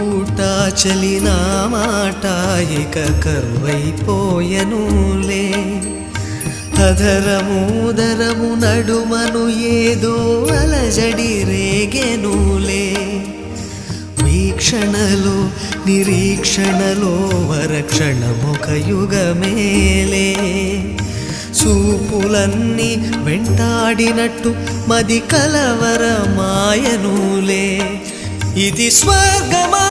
పూట చలినా మాట ఇక కరువైపోయనులే. అధరముదరము నడుమను ఏదో అలజడి రేగెనులే. వీక్షణలో నిరీక్షణలో వరక్షణమొక యుగమేలే. చూపులన్నీ వెంటాడినట్టు మది కలవరమాయనులే. ఇది స్వర్గమా